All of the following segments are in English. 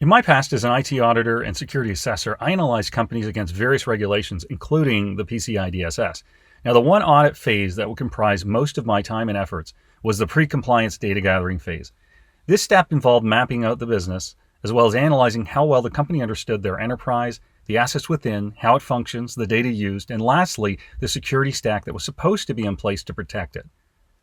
In my past as an IT auditor and security assessor, I analyzed companies against various regulations, including the PCI DSS. Now, the one audit phase that would comprise most of my time and efforts was the pre-compliance data gathering phase. This step involved mapping out the business, as well as analyzing how well the company understood their enterprise, the assets within, how it functions, the data used, and lastly, the security stack that was supposed to be in place to protect it.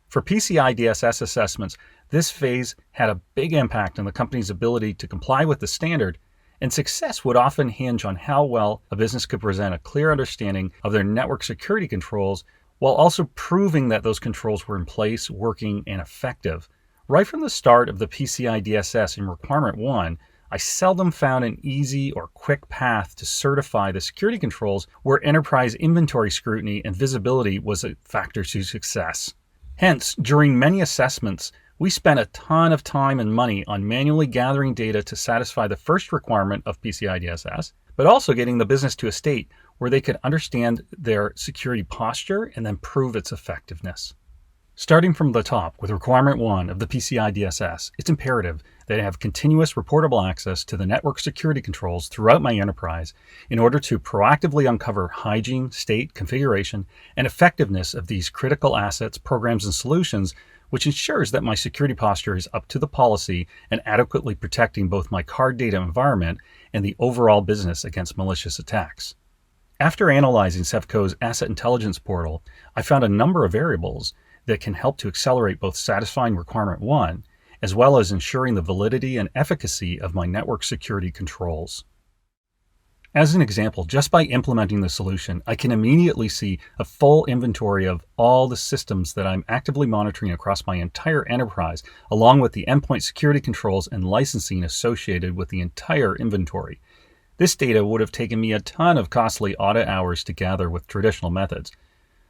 For PCI DSS assessments, this phase had a big impact on the company's ability to comply with the standard, and success would often hinge on how well a business could present a clear understanding of their network security controls while also proving that those controls were in place, working, and effective. Right from the start of the PCI DSS in Requirement 1, I seldom found an easy or quick path to certify the security controls where enterprise inventory scrutiny and visibility was a factor to success. Hence, during many assessments, we spent a ton of time and money on manually gathering data to satisfy the first requirement of PCI DSS, but also getting the business to a state where they could understand their security posture and then prove its effectiveness. Starting from the top with Requirement 1 of the PCI DSS, it's imperative that I have continuous reportable access to the network security controls throughout my enterprise in order to proactively uncover hygiene, state, configuration, and effectiveness of these critical assets, programs, and solutions, which ensures that my security posture is up to the policy and adequately protecting both my card data environment and the overall business against malicious attacks. After analyzing Sevco's Asset Intelligence Portal, I found a number of variables that can help to accelerate both satisfying Requirement 1 as well as ensuring the validity and efficacy of my network security controls. As an example, just by implementing the solution, I can immediately see a full inventory of all the systems that I'm actively monitoring across my entire enterprise, along with the endpoint security controls and licensing associated with the entire inventory. This data would have taken me a ton of costly audit hours to gather with traditional methods.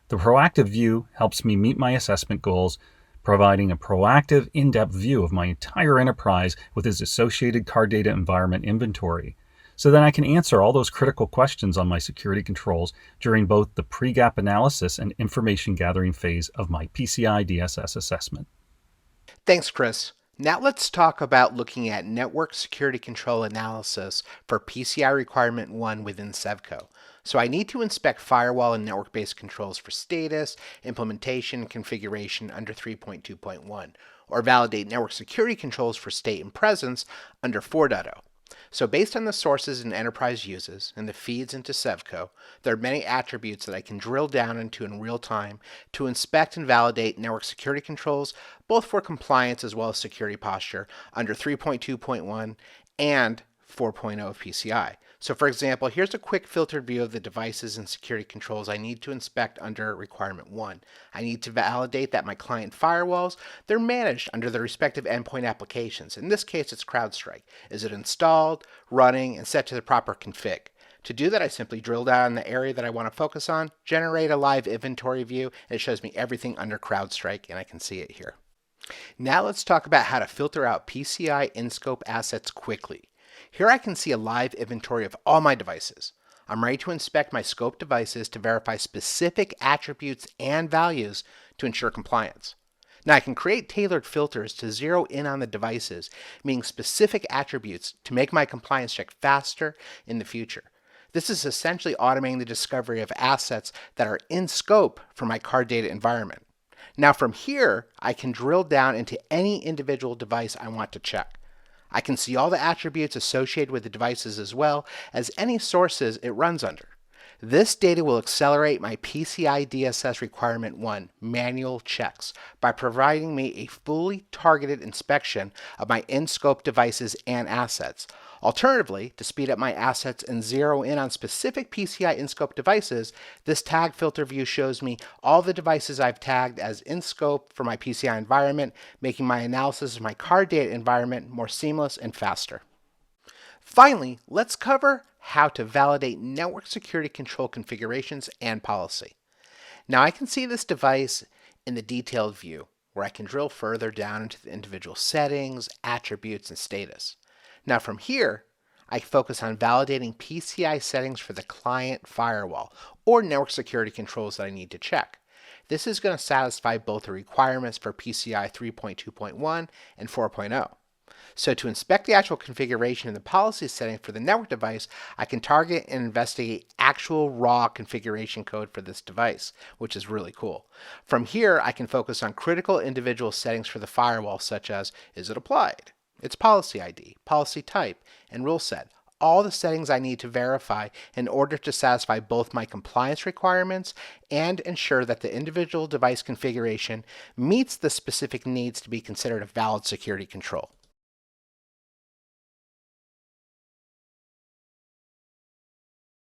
The proactive view helps me meet my assessment goals, providing a proactive, in-depth view of my entire enterprise with its associated card data environment inventory, so that I can answer all those critical questions on my security controls during both the pre-gap analysis and information gathering phase of my PCI DSS assessment. Thanks, Chris. Now let's talk about looking at network security control analysis for PCI Requirement 1 within Sevco. So I need to inspect firewall and network-based controls for status, implementation, and configuration under 3.2.1, or validate network security controls for state and presence under 4.0. So based on the sources an enterprise uses and the feeds into Sevco, there are many attributes that I can drill down into in real time to inspect and validate network security controls, both for compliance as well as security posture under 3.2.1 and 4.0 of PCI. So for example, here's a quick filtered view of the devices and security controls I need to inspect under Requirement 1. I need to validate that my client firewalls, they're managed under the respective endpoint applications. In this case, it's CrowdStrike. Is it installed, running, and set to the proper config? To do that, I simply drill down in the area that I want to focus on, generate a live inventory view, and it shows me everything under CrowdStrike, and I can see it here. Now let's talk about how to filter out PCI in-scope assets quickly. Here I can see a live inventory of all my devices. I'm ready to inspect my scope devices to verify specific attributes and values to ensure compliance. Now I can create tailored filters to zero in on the devices, meaning specific attributes to make my compliance check faster in the future. This is essentially automating the discovery of assets that are in scope for my card data environment. Now from here, I can drill down into any individual device I want to check. I can see all the attributes associated with the devices as well as any sources it runs under. This data will accelerate my PCI DSS Requirement 1 manual checks by providing me a fully targeted inspection of my in-scope devices and assets. Alternatively, to speed up my assets and zero in on specific PCI in-scope devices, this tag filter view shows me all the devices I've tagged as in-scope for my PCI environment, making my analysis of my card data environment more seamless and faster. Finally, let's cover how to validate network security control configurations and policy. Now I can see this device in the detailed view, where I can drill further down into the individual settings, attributes, and status. Now from here, I focus on validating PCI settings for the client firewall or network security controls that I need to check. This is going to satisfy both the requirements for PCI 3.2.1 and 4.0. So to inspect the actual configuration in the policy setting for the network device, I can target and investigate actual raw configuration code for this device, which is really cool. From here, I can focus on critical individual settings for the firewall, such as, is it applied, its policy ID, policy type, and rule set. All the settings I need to verify in order to satisfy both my compliance requirements and ensure that the individual device configuration meets the specific needs to be considered a valid security control.